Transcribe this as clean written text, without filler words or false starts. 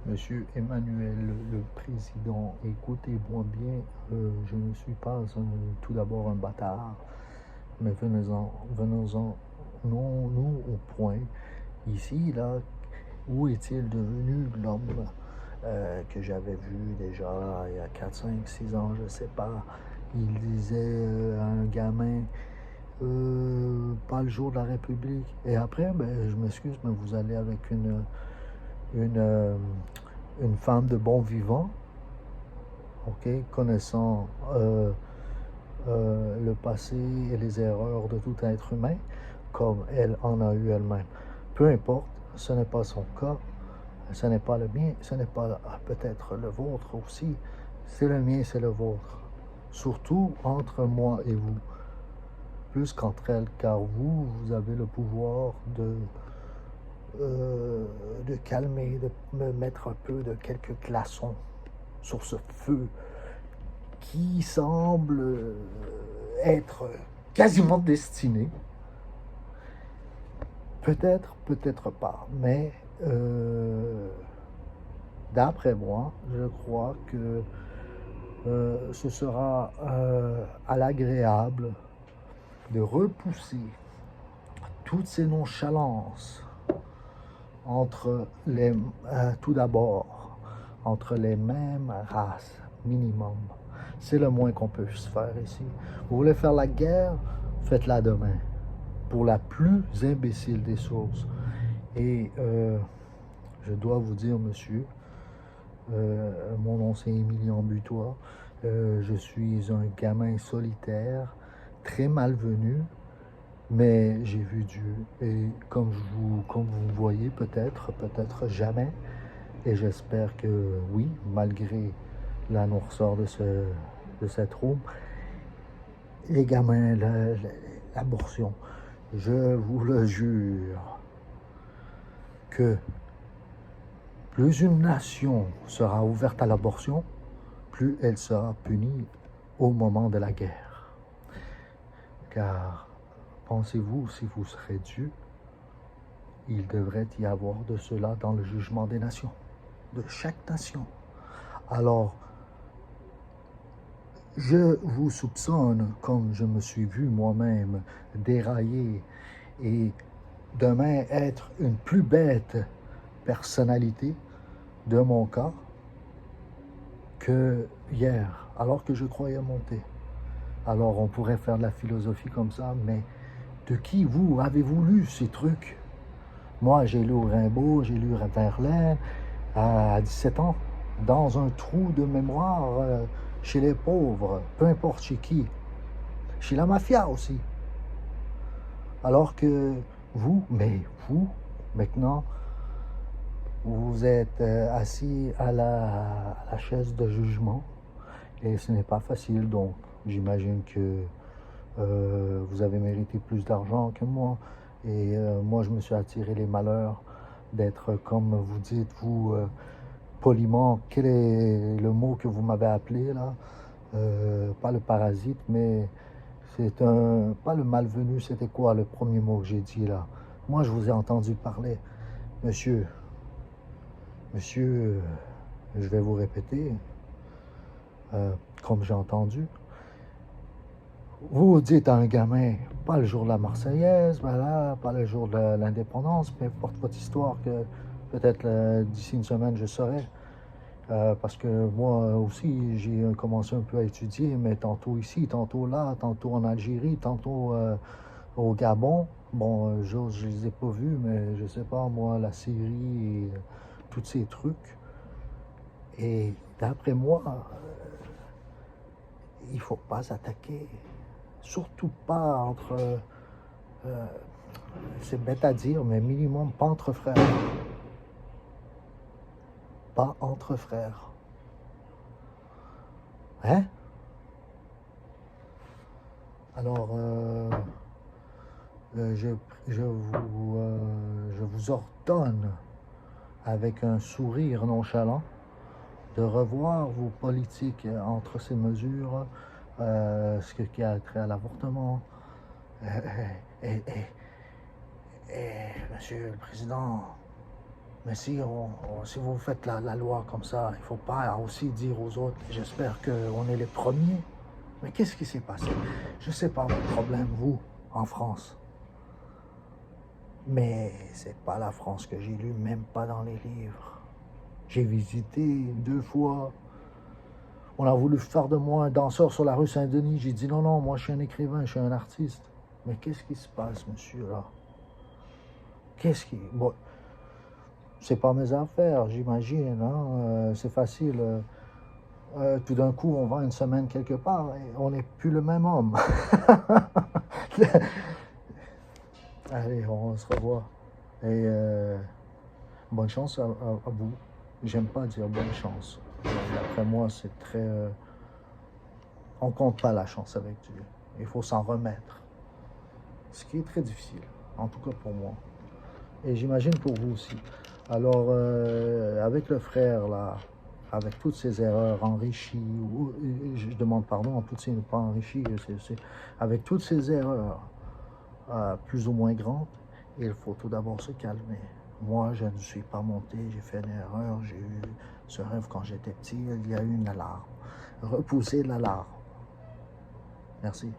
Monsieur Emmanuel le président, écoutez-moi bien, je ne suis pas tout d'abord un bâtard, mais venons-en, nous au point. Ici, là, où est-il devenu l'homme que j'avais vu déjà il y a 4, 5, 6 ans, je ne sais pas. Il disait à un gamin, pas le jour de la République. Et après, ben, je m'excuse, mais vous allez avec une, euh, une femme de bon vivant, ok, connaissant le passé et les erreurs de tout être humain, comme elle en a eu elle-même. Peu importe, ce n'est pas son cas, ce n'est pas le mien, ce n'est pas peut-être le vôtre aussi, c'est le mien, c'est le vôtre. Surtout entre moi et vous, plus qu'entre elles, car vous avez le pouvoir de calmer, de me mettre un peu de quelques glaçons sur ce feu qui semble être quasiment destiné. Peut-être, peut-être pas, mais d'après moi, je crois que ce sera à l'agréable de repousser toutes ces nonchalances entre les, tout d'abord, entre les mêmes races minimum. C'est le moins qu'on peut se faire ici. Vous voulez faire la guerre, faites-la demain. Pour la plus imbécile des choses. Et je dois vous dire, monsieur, mon nom c'est Émilien Butois. Je suis un gamin solitaire, très malvenu, mais j'ai vu Dieu. Et comme vous voyez, peut-être, peut-être jamais. Et j'espère que oui, malgré la noirceur de cette roue, les gamins, l'abortion, je vous le jure, que plus une nation sera ouverte à l'abortion, plus elle sera punie au moment de la guerre. Car pensez-vous, si vous serez Dieu, il devrait y avoir de cela dans le jugement des nations, de chaque nation. Alors, je vous soupçonne, comme je me suis vu moi-même dérailler et demain être une plus bête personnalité de mon cas que hier, alors que je croyais monter. Alors on pourrait faire de la philosophie comme ça, mais de qui vous avez-vous lu ces trucs? Moi, j'ai lu Rimbaud, j'ai lu Verlaine à 17 ans, dans un trou de mémoire chez les pauvres, peu importe chez qui, chez la mafia aussi. Alors que vous, mais vous, maintenant, vous êtes assis à la chaise de jugement et ce n'est pas facile, donc j'imagine que vous avez mérité plus d'argent que moi et moi je me suis attiré les malheurs d'être, comme vous dites, vous, poliment, quel est le mot que vous m'avez appelé là? Pas le parasite, mais c'est un, pas le malvenu, c'était quoi le premier mot que j'ai dit là? Moi je vous ai entendu parler, monsieur, monsieur, je vais vous répéter, comme j'ai entendu. Vous dites à un gamin, pas le jour de la Marseillaise, voilà, pas le jour de l'indépendance, peu importe votre histoire, que peut-être d'ici une semaine je saurai. Parce que moi aussi, j'ai commencé un peu à étudier, mais tantôt ici, tantôt là, tantôt en Algérie, tantôt au Gabon. Bon, je les ai pas vus, mais je sais pas, moi, la Syrie et tous ces trucs. Et d'après moi, il faut pas s'attaquer. Surtout pas entre, euh, c'est bête à dire, mais minimum pas entre frères. Pas entre frères. Hein? Alors, je, je vous ordonne, avec un sourire nonchalant, de revoir vos politiques entre ces mesures, ce qui a trait à l'avortement. Et, Monsieur le Président, Mais si vous faites la loi comme ça, il ne faut pas aussi dire aux autres, j'espère qu'on est les premiers. Mais qu'est-ce qui s'est passé? Je ne sais pas votre problème, vous, en France. Mais c'est pas la France que j'ai lue, même pas dans les livres. J'ai visité 2 fois. On a voulu faire de moi un danseur sur la rue Saint-Denis. J'ai dit non, non, moi je suis un écrivain, je suis un artiste. Mais qu'est-ce qui se passe, monsieur, là? Qu'est-ce qui... Bon, c'est pas mes affaires, j'imagine. Hein? C'est facile. Tout d'un coup, on va une semaine quelque part et on n'est plus le même homme. Allez, on se revoit. Et bonne chance à vous. J'aime pas dire bonne chance. D'après moi, c'est très... on compte pas la chance avec Dieu. Il faut s'en remettre. Ce qui est très difficile, en tout cas pour moi. Et j'imagine pour vous aussi. Alors, avec le frère, là, avec toutes ses erreurs enrichies, ou, je demande pardon, en toutes ces pas enrichies, avec toutes ces erreurs plus ou moins grandes, il faut tout d'abord se calmer. Moi, je ne suis pas monté, j'ai fait une erreur, j'ai eu ce rêve quand j'étais petit, il y a eu une alarme. Repousser l'alarme. Merci.